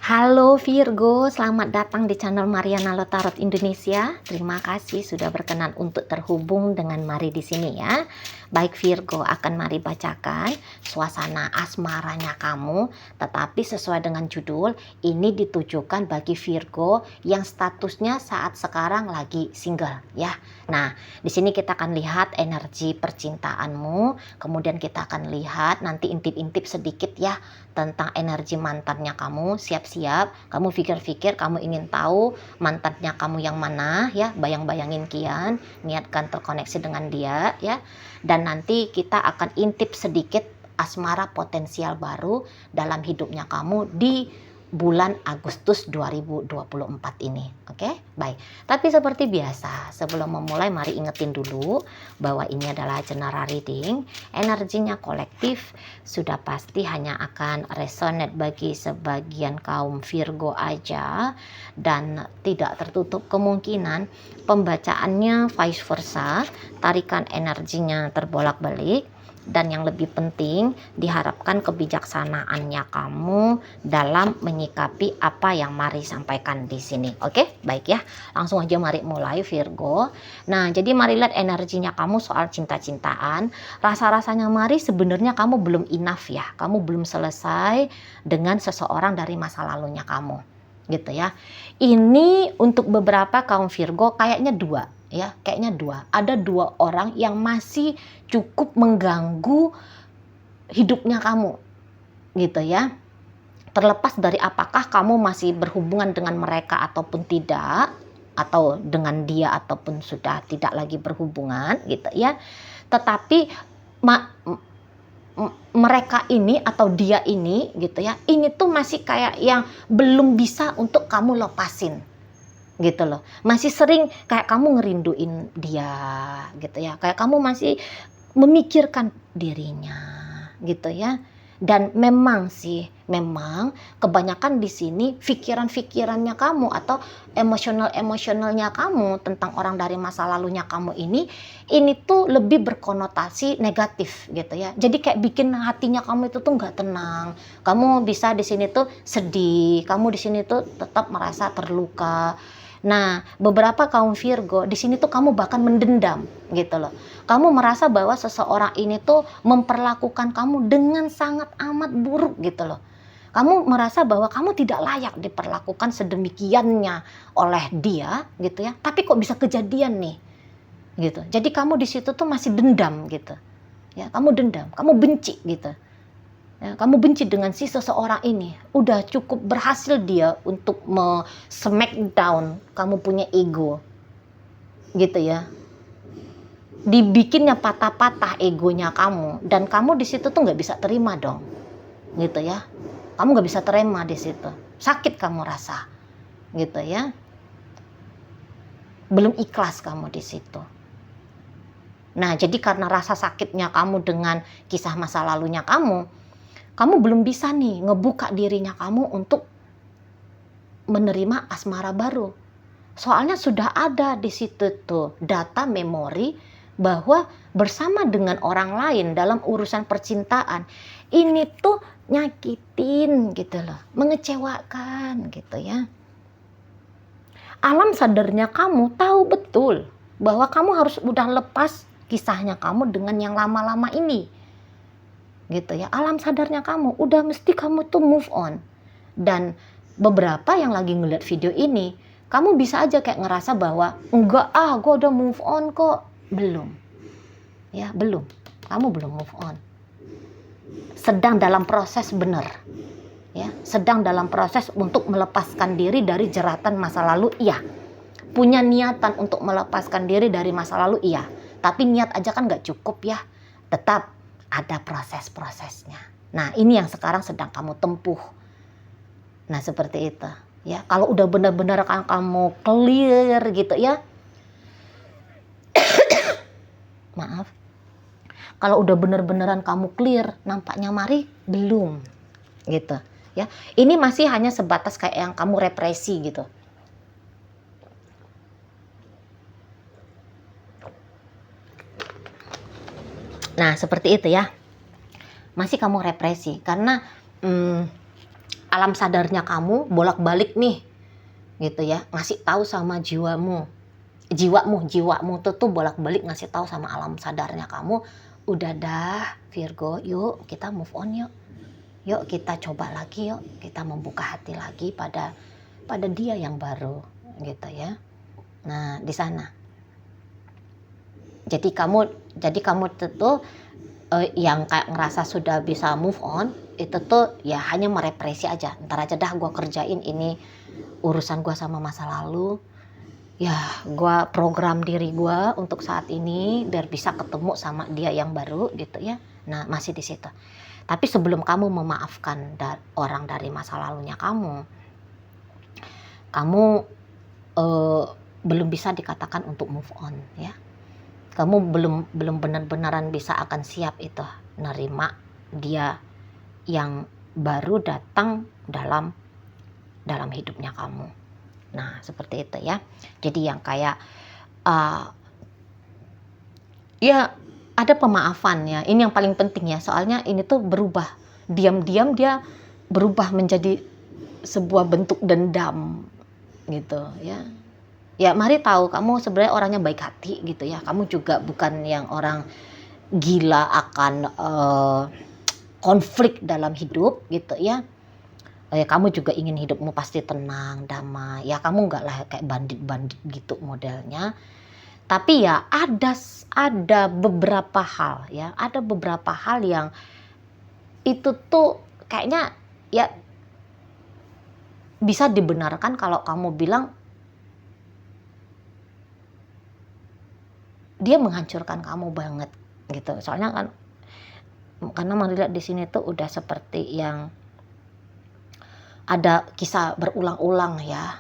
Halo Virgo, selamat datang di channel Mariana Lotarot Indonesia. Terima kasih sudah berkenan untuk terhubung dengan Mari di sini ya. Baik Virgo, akan Mari bacakan suasana asmaranya kamu, tetapi sesuai dengan judul, ini ditujukan bagi Virgo yang statusnya saat sekarang lagi single ya. Nah, di sini kita akan lihat energi percintaanmu, kemudian kita akan lihat nanti intip-intip sedikit ya tentang energi mantannya kamu. Siap-siap, kamu pikir-pikir, kamu ingin tahu mantannya kamu yang mana ya, bayang-bayangin kian, niatkan terkoneksi dengan dia ya. Dan nanti kita akan intip sedikit asmara potensial baru dalam hidupnya kamu di bulan Agustus 2024 ini. Oke, baik. Tapi seperti biasa, sebelum memulai mari ingetin dulu bahwa ini adalah general reading. Energinya kolektif, sudah pasti hanya akan resonate bagi sebagian kaum Virgo aja, dan tidak tertutup kemungkinan pembacaannya vice versa, tarikan energinya terbolak-balik. Dan yang lebih penting, diharapkan kebijaksanaannya kamu dalam menyikapi apa yang Mari sampaikan di sini. Oke, baik ya. Langsung aja Mari mulai Virgo. Nah, jadi Mari lihat energinya kamu soal cinta-cintaan. Rasa-rasanya Mari sebenarnya kamu belum enough ya. Kamu belum selesai dengan seseorang dari masa lalunya kamu. Gitu ya. Ini untuk beberapa kaum Virgo kayaknya dua. Ya, kayaknya dua. Ada dua orang yang masih cukup mengganggu hidupnya kamu, gitu ya. Terlepas dari apakah kamu masih berhubungan dengan mereka ataupun tidak, atau dengan dia ataupun sudah tidak lagi berhubungan, gitu ya. Tetapi mereka ini atau dia ini, gitu ya, ini tuh masih kayak yang belum bisa untuk kamu lepasin. Gitu loh, masih sering kayak kamu ngerinduin dia gitu ya, kayak kamu masih memikirkan dirinya gitu ya. Dan memang kebanyakan di sini pikiran-pikirannya kamu atau emosionalnya kamu tentang orang dari masa lalunya kamu ini tuh lebih berkonotasi negatif gitu ya. Jadi kayak bikin hatinya kamu itu tuh nggak tenang. Kamu bisa di sini tuh sedih, kamu di sini tuh tetap merasa terluka. Nah, beberapa kaum Virgo di sini tuh kamu bahkan mendendam gitu loh. Kamu merasa bahwa seseorang ini tuh memperlakukan kamu dengan sangat amat buruk gitu loh. Kamu merasa bahwa kamu tidak layak diperlakukan sedemikiannya oleh dia gitu ya. Tapi kok bisa kejadian nih? Gitu. Jadi kamu di situ tuh masih dendam gitu. Ya, kamu dendam, kamu benci gitu. Ya, kamu benci dengan si seseorang ini. Udah cukup berhasil dia untuk smackdown kamu punya ego. Gitu ya. Dibikinnya patah-patah egonya kamu, dan kamu di situ tuh nggak bisa terima dong. Gitu ya. Kamu nggak bisa terima di situ. Sakit kamu rasa. Gitu ya. Belum ikhlas kamu di situ. Nah, jadi karena rasa sakitnya kamu dengan kisah masa lalunya kamu belum bisa nih ngebuka dirinya kamu untuk menerima asmara baru. Soalnya sudah ada di situ tuh data memori bahwa bersama dengan orang lain dalam urusan percintaan ini tuh nyakitin gitu loh, mengecewakan gitu ya. Alam sadarnya kamu tahu betul bahwa kamu harus udah lepas kisahnya kamu dengan yang lama-lama ini. Gitu ya, alam sadarnya kamu udah mesti kamu tuh move on. Dan beberapa yang lagi ngeliat video ini, kamu bisa aja kayak ngerasa bahwa enggak gue udah move on kok. Belum ya, belum, kamu belum move on, sedang dalam proses, bener ya, sedang dalam proses untuk melepaskan diri dari jeratan masa lalu. Iya, punya niatan untuk melepaskan diri dari masa lalu, iya, tapi niat aja kan gak cukup ya, tetap ada proses-prosesnya. Nah, ini yang sekarang sedang kamu tempuh. Nah, seperti itu ya. Kalau udah benar-benar kamu clear gitu ya. Maaf. Kalau udah benar-benaran kamu clear, nampaknya Mari belum gitu ya. Ini masih hanya sebatas kayak yang kamu represi gitu. Nah, seperti itu ya. Masih kamu represi karena alam sadarnya kamu bolak-balik nih gitu ya, ngasih tahu sama jiwamu tuh bolak-balik ngasih tahu sama alam sadarnya kamu, udah dah Virgo, yuk kita move on yuk kita coba lagi, yuk kita membuka hati lagi pada dia yang baru gitu ya. Nah di sana jadi kamu tuh yang kayak ngerasa sudah bisa move on itu tuh ya hanya merepresi aja, ntar aja dah gue kerjain ini urusan gue sama masa lalu ya, gue program diri gue untuk saat ini biar bisa ketemu sama dia yang baru gitu ya. Nah masih di situ. Tapi sebelum kamu memaafkan orang dari masa lalunya kamu belum bisa dikatakan untuk move on ya. Kamu belum benar-benaran bisa akan siap itu nerima dia yang baru datang dalam hidupnya kamu. Nah seperti itu ya. Jadi yang kayak ya ada pemaafan ya. Ini yang paling penting ya. Soalnya ini tuh berubah. Diam-diam dia berubah menjadi sebuah bentuk dendam gitu ya. Ya mari tahu kamu sebenarnya orangnya baik hati gitu ya. Kamu juga bukan yang orang gila akan konflik dalam hidup gitu ya. Kamu juga ingin hidupmu pasti tenang, damai. Ya kamu enggak lah kayak bandit-bandit gitu modelnya. Tapi ya ada beberapa hal ya. Ada beberapa hal yang itu tuh kayaknya ya bisa dibenarkan kalau kamu bilang dia menghancurkan kamu banget gitu. Soalnya kan karena melihat di sini tuh udah seperti yang ada kisah berulang-ulang ya,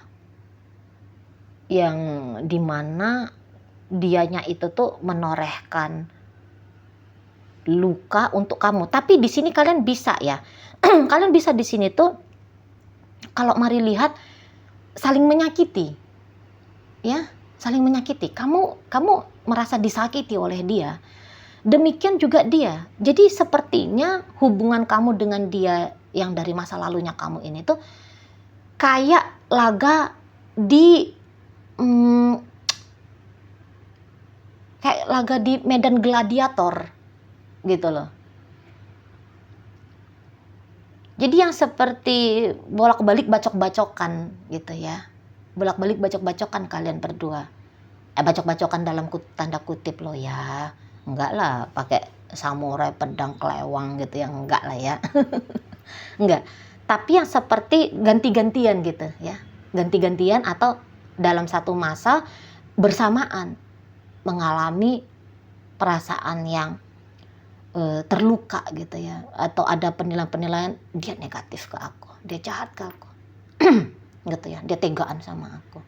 yang dimana dianya itu tuh menorehkan luka untuk kamu. Tapi di sini kalian bisa ya, kalian bisa di sini tuh kalau mari lihat saling menyakiti, ya saling menyakiti. Kamu merasa disakiti oleh dia, demikian juga dia. Jadi sepertinya hubungan kamu dengan dia yang dari masa lalunya kamu ini tuh kayak laga di medan gladiator gitu loh. Jadi yang seperti bolak-balik bacok-bacokan gitu ya. Bolak-balik bacok-bacokan kalian berdua. Bacok-bacokan dalam tanda kutip loh ya. Enggak lah pakai samurai pedang kelewang gitu ya, enggak lah ya. Enggak. Tapi yang seperti ganti-gantian gitu ya. Ganti-gantian atau dalam satu masa bersamaan mengalami perasaan yang terluka gitu ya. Atau ada penilaian-penilaian dia negatif ke aku, dia jahat ke aku. Gitu ya, dia tegaan sama aku.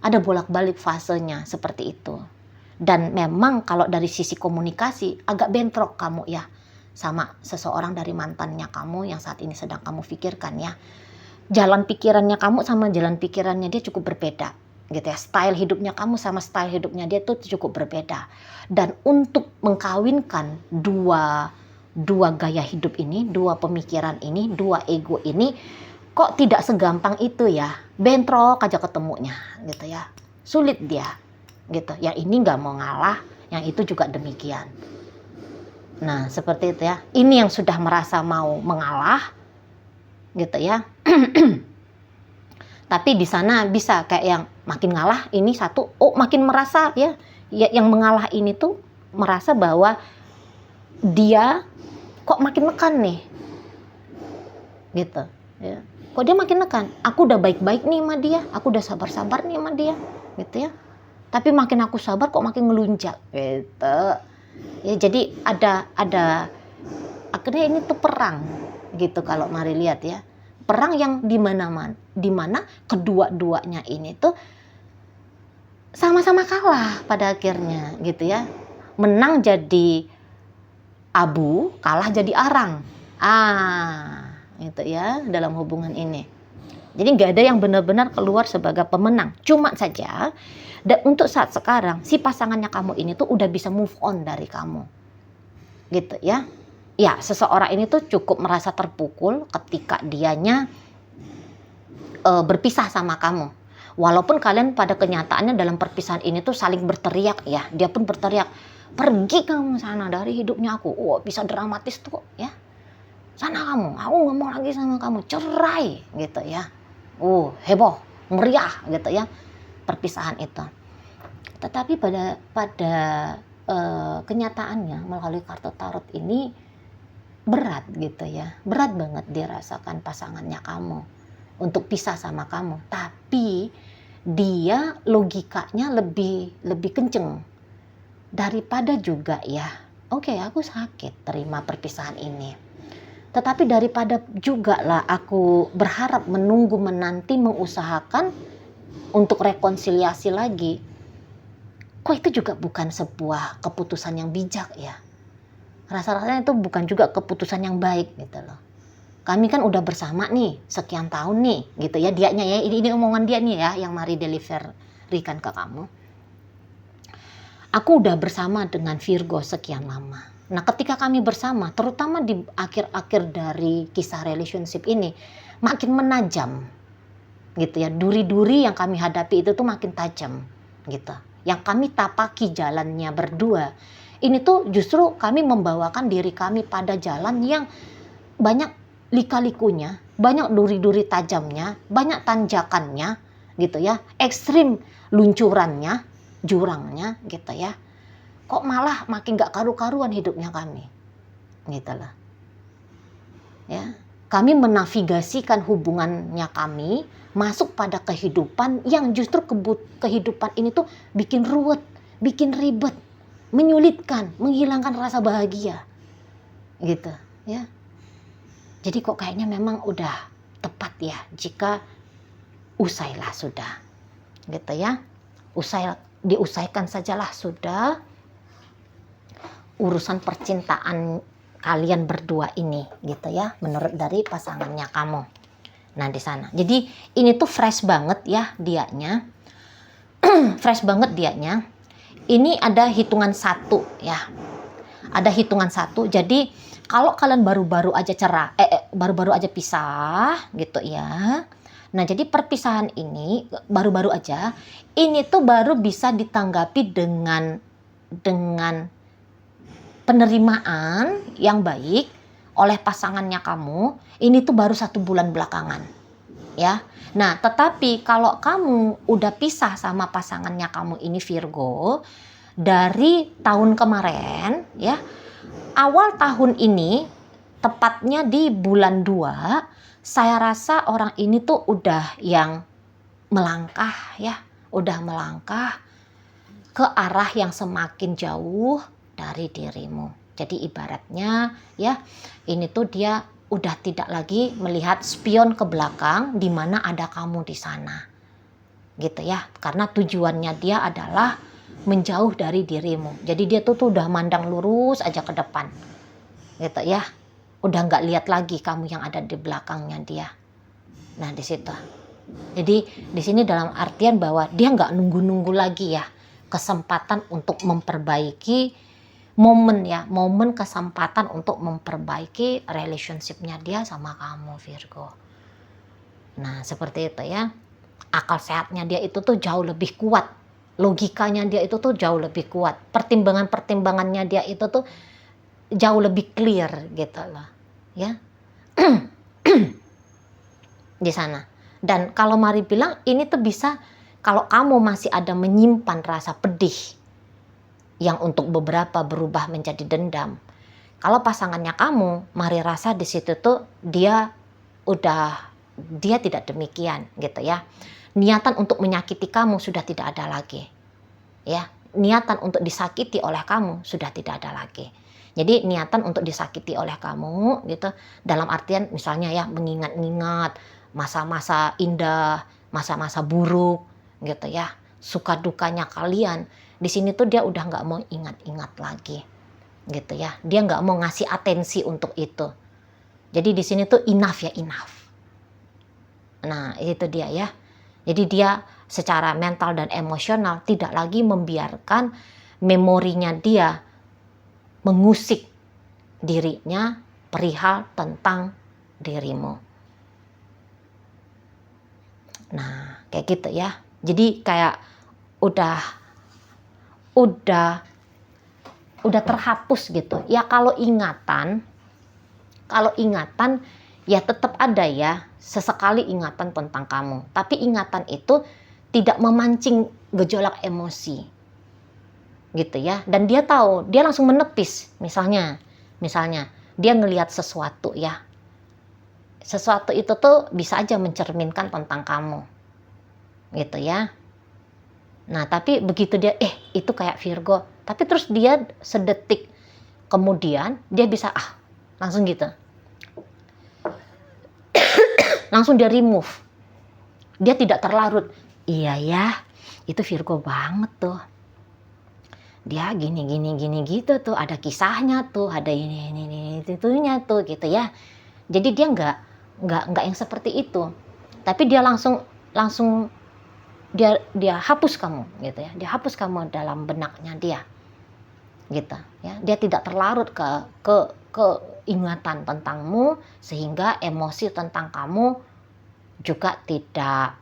Ada bolak-balik fasenya seperti itu. Dan memang kalau dari sisi komunikasi agak bentrok kamu ya sama seseorang dari mantannya kamu yang saat ini sedang kamu pikirkan ya. Jalan pikirannya kamu sama jalan pikirannya dia cukup berbeda gitu ya. Style hidupnya kamu sama style hidupnya dia tuh cukup berbeda. Dan untuk mengkawinkan dua gaya hidup ini, dua pemikiran ini, dua ego ini kok tidak segampang itu ya. Bentrok aja ketemunya gitu ya. Sulit dia gitu. Yang ini nggak mau ngalah, yang itu juga demikian. Nah seperti itu ya. Ini yang sudah merasa mau mengalah gitu ya. Tapi di sana bisa kayak yang makin ngalah ini satu, makin merasa ya yang mengalah ini tuh merasa bahwa dia kok makin nekan nih gitu ya. Kok dia makin nekan, aku udah baik-baik nih sama dia, aku udah sabar-sabar nih sama dia gitu ya. Tapi makin aku sabar kok makin ngelunjak gitu. Ya jadi ada akhirnya ini tuh perang gitu kalau mari lihat ya. Perang yang di mana kedua-duanya ini tuh sama-sama kalah pada akhirnya gitu ya. Menang jadi abu, kalah jadi arang. Gitu ya dalam hubungan ini. Jadi nggak ada yang benar-benar keluar sebagai pemenang. Cuma saja untuk saat sekarang si pasangannya kamu ini tuh udah bisa move on dari kamu. Gitu ya. ya seseorang ini tuh cukup merasa terpukul ketika dianya berpisah sama kamu. Walaupun kalian pada kenyataannya dalam perpisahan ini tuh saling berteriak ya. Dia pun berteriak, pergi kamu sana dari hidupnya aku. Wah, bisa dramatis tuh ya. Sana kamu, aku nggak mau lagi sama kamu, cerai gitu ya. Heboh, meriah gitu ya perpisahan itu. Tetapi pada kenyataannya melalui kartu tarot ini berat gitu ya, berat banget dirasakan pasangannya kamu untuk pisah sama kamu. Tapi dia logikanya lebih kenceng daripada juga ya. Oke, aku sakit terima perpisahan ini. Tetapi daripada juga lah aku berharap menunggu menanti mengusahakan untuk rekonsiliasi lagi. Kok itu juga bukan sebuah keputusan yang bijak ya. Rasa-rasanya itu bukan juga keputusan yang baik gitu loh. Kami kan udah bersama nih sekian tahun nih gitu ya, dianya ya, ini omongan dia nih ya yang mari deliverykan ke kamu. Aku udah bersama dengan Virgo sekian lama. Nah, ketika kami bersama, terutama di akhir-akhir dari kisah relationship ini, makin menajam gitu ya. Duri-duri yang kami hadapi itu tuh makin tajam gitu. Yang kami tapaki jalannya berdua, ini tuh justru kami membawakan diri kami pada jalan yang banyak lika-likunya, banyak duri-duri tajamnya, banyak tanjakannya gitu ya, ekstrim luncurannya, jurangnya gitu ya. Kok malah makin gak karu-karuan hidupnya kami gitu lah ya. Kami menavigasikan hubungannya kami masuk pada kehidupan yang justru kehidupan ini tuh bikin ruwet, bikin ribet, menyulitkan, menghilangkan rasa bahagia gitu ya. Jadi kok kayaknya memang udah tepat ya jika usailah sudah gitu ya. Diusaikan sajalah sudah urusan percintaan kalian berdua ini gitu ya, menurut dari pasangannya kamu. Nah, di sana. Jadi ini tuh fresh banget ya dianya. Fresh banget dianya. Ini ada hitungan 1 ya. Ada hitungan 1. Jadi kalau kalian baru-baru aja baru-baru aja pisah gitu ya. Nah, jadi perpisahan ini baru-baru aja, ini tuh baru bisa ditanggapi dengan penerimaan yang baik oleh pasangannya kamu. Ini tuh baru 1 bulan belakangan ya. Nah, tetapi kalau kamu udah pisah sama pasangannya kamu ini Virgo dari tahun kemarin ya, awal tahun ini tepatnya di bulan 2, saya rasa orang ini tuh udah yang melangkah ya, udah melangkah ke arah yang semakin jauh dari dirimu. Jadi ibaratnya ya, ini tuh dia udah tidak lagi melihat spion ke belakang di mana ada kamu di sana. Gitu ya. Karena tujuannya dia adalah menjauh dari dirimu. Jadi dia tuh udah mandang lurus aja ke depan. Gitu ya. Udah nggak lihat lagi kamu yang ada di belakangnya dia. Nah, di situ. Jadi di sini dalam artian bahwa dia nggak nunggu-nunggu lagi ya kesempatan untuk memperbaiki momen kesempatan untuk memperbaiki relationship-nya dia sama kamu Virgo. Nah, seperti itu ya. Akal sehatnya dia itu tuh jauh lebih kuat. Logikanya dia itu tuh jauh lebih kuat. Pertimbangannya dia itu tuh jauh lebih clear gitu loh. Ya. Di sana. Dan kalau Mari bilang ini tuh bisa kalau kamu masih ada menyimpan rasa pedih yang untuk beberapa berubah menjadi dendam. Kalau pasangannya kamu, Mari rasa di situ tuh dia tidak demikian gitu ya. Niatan untuk menyakiti kamu sudah tidak ada lagi. Ya, niatan untuk disakiti oleh kamu sudah tidak ada lagi. Jadi niatan untuk disakiti oleh kamu gitu dalam artian misalnya ya mengingat-ingat masa-masa indah, masa-masa buruk gitu ya. Suka dukanya kalian. Di sini tuh dia udah nggak mau ingat-ingat lagi, gitu ya. Dia nggak mau ngasih atensi untuk itu. Jadi di sini tuh enough ya enough. Nah itu dia ya. Jadi dia secara mental dan emosional tidak lagi membiarkan memorinya dia mengusik dirinya perihal tentang dirimu. Nah, kayak gitu ya. Jadi kayak udah terhapus gitu. Ya kalau ingatan ya tetap ada ya, sesekali ingatan tentang kamu. Tapi ingatan itu tidak memancing gejolak emosi. Gitu ya. Dan dia tahu, dia langsung menepis. Misalnya dia ngelihat sesuatu ya. Sesuatu itu tuh bisa aja mencerminkan tentang kamu. Gitu ya. Nah, tapi begitu dia itu kayak Virgo, tapi terus dia sedetik kemudian dia bisa langsung gitu. Langsung dia remove. Dia tidak terlarut. Iya ya, itu Virgo banget tuh. Dia gini gitu tuh, ada kisahnya tuh, ada ini itunya tuh gitu ya. Jadi dia nggak yang seperti itu. Tapi dia langsung dia hapus kamu gitu ya. Dia hapus kamu dalam benaknya dia. Gitu ya. Dia tidak terlarut ke ingatan tentangmu sehingga emosi tentang kamu juga tidak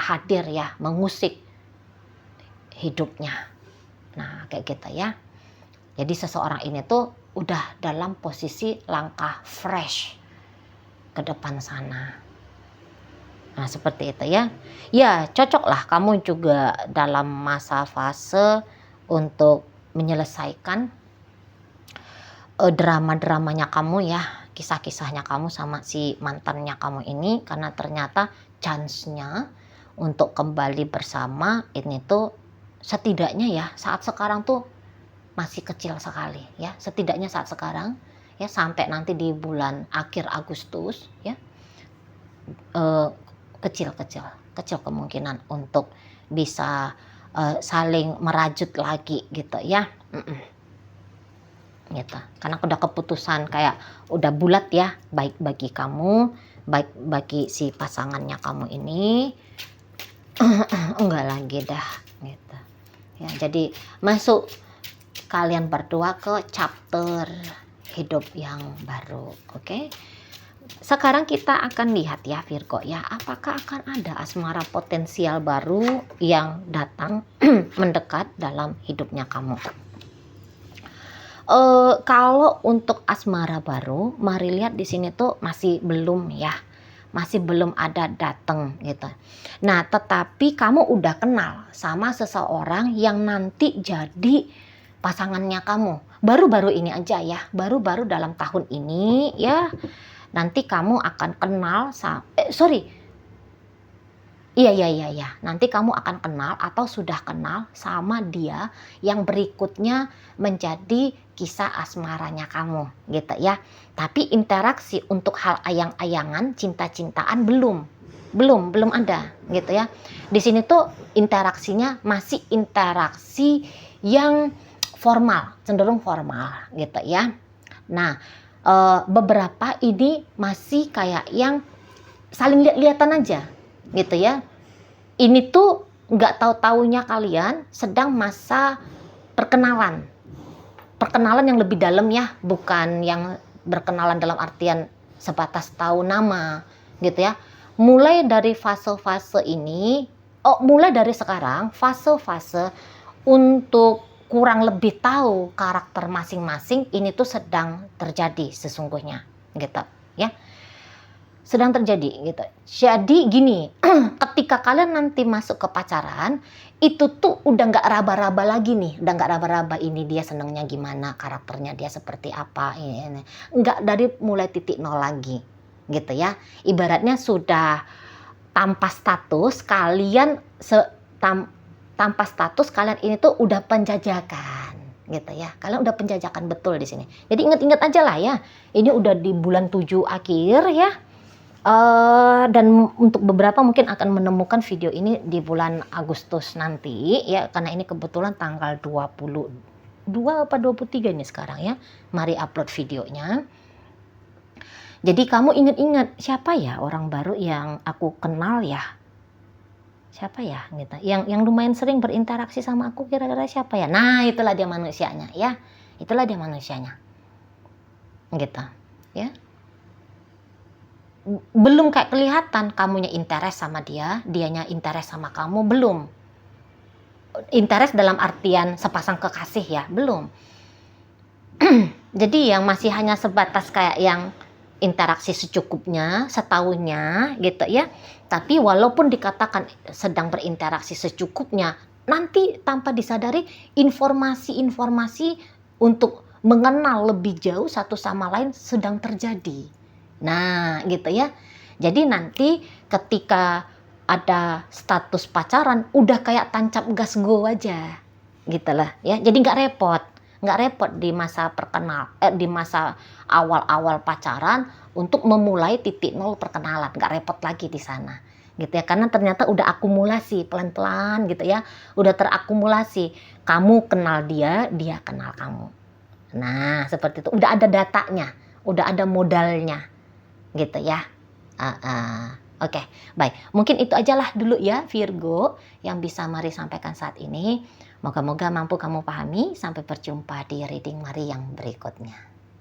hadir ya, mengusik hidupnya. Nah, kayak gitu ya. Jadi seseorang ini tuh udah dalam posisi langkah fresh ke depan sana. Nah, seperti itu ya. Ya, cocoklah kamu juga dalam masa fase untuk menyelesaikan drama-dramanya kamu ya, kisah-kisahnya kamu sama si mantannya kamu ini, karena ternyata chance-nya untuk kembali bersama ini tuh setidaknya ya saat sekarang tuh masih kecil sekali ya, setidaknya saat sekarang ya, sampai nanti di bulan akhir Agustus ya, kecil kemungkinan untuk bisa saling merajut lagi gitu ya. Gitu. Karena udah keputusan kayak udah bulat ya, baik bagi kamu, baik bagi si pasangannya kamu ini. Enggak lagi dah gitu. Ya, jadi masuk kalian berdua ke chapter hidup yang baru, oke? Sekarang kita akan lihat ya Virgo ya, apakah akan ada asmara potensial baru yang datang mendekat dalam hidupnya kamu. Kalau untuk asmara baru, mari lihat di sini tuh masih belum ya, masih belum ada datang gitu. Nah, tetapi kamu udah kenal sama seseorang yang nanti jadi pasangannya kamu. Baru-baru ini aja ya, baru-baru dalam tahun ini ya. Nanti kamu akan kenal Iya. Nanti kamu akan kenal atau sudah kenal sama dia yang berikutnya menjadi kisah asmaranya kamu gitu ya. Tapi interaksi untuk hal ayang-ayangan, cinta-cintaan belum ada gitu ya. Di sini tuh interaksinya masih interaksi yang formal, cenderung formal gitu ya. Nah, beberapa ini masih kayak yang saling lihat-lihatan aja gitu ya. Ini tuh nggak tahu-taunya kalian sedang masa perkenalan yang lebih dalam ya, bukan yang berkenalan dalam artian sebatas tahu nama gitu ya. Mulai dari fase-fase ini, mulai dari sekarang fase-fase untuk kurang lebih tahu karakter masing-masing ini tuh sedang terjadi sesungguhnya gitu ya, sedang terjadi gitu. Jadi gini, ketika kalian nanti masuk ke pacaran itu tuh udah nggak raba-raba lagi nih, udah nggak raba-raba ini dia senengnya gimana, karakternya dia seperti apa, ini. Nggak dari mulai titik nol lagi gitu ya. Ibaratnya sudah tanpa status kalian tanpa status kalian ini tuh udah penjajakan gitu ya. Kalian udah penjajakan betul di sini. Jadi ingat-ingat aja lah ya. Ini udah di bulan 7 akhir ya. Dan untuk beberapa mungkin akan menemukan video ini di bulan Agustus nanti ya, karena ini kebetulan tanggal 22 apa 23 ini sekarang ya. Mari upload videonya. Jadi kamu ingat-ingat siapa ya orang baru yang aku kenal ya? Siapa ya gitu, yang lumayan sering berinteraksi sama aku, kira-kira siapa ya? Nah, itulah dia manusianya ya, itulah dia manusianya gitu ya. Belum kayak kelihatan kamunya interest sama dia, dianya interest sama kamu, belum. Interest dalam artian sepasang kekasih ya, belum. Jadi yang masih hanya sebatas kayak yang interaksi secukupnya, setahunnya gitu ya. Tapi walaupun dikatakan sedang berinteraksi secukupnya, nanti tanpa disadari informasi-informasi untuk mengenal lebih jauh satu sama lain sedang terjadi. Nah, gitu ya. Jadi nanti ketika ada status pacaran, udah kayak tancap gas go aja. Gitu lah ya. Jadi nggak repot di masa di masa awal-awal pacaran untuk memulai titik nol perkenalan, nggak repot lagi di sana gitu ya, karena ternyata udah akumulasi pelan-pelan gitu ya, udah terakumulasi, kamu kenal dia, dia kenal kamu. Nah seperti itu, udah ada datanya, udah ada modalnya gitu ya. Oke, baik. Mungkin itu ajalah dulu ya Virgo yang bisa Mari sampaikan saat ini. Moga-moga mampu kamu pahami. Sampai berjumpa di reading Mari yang berikutnya.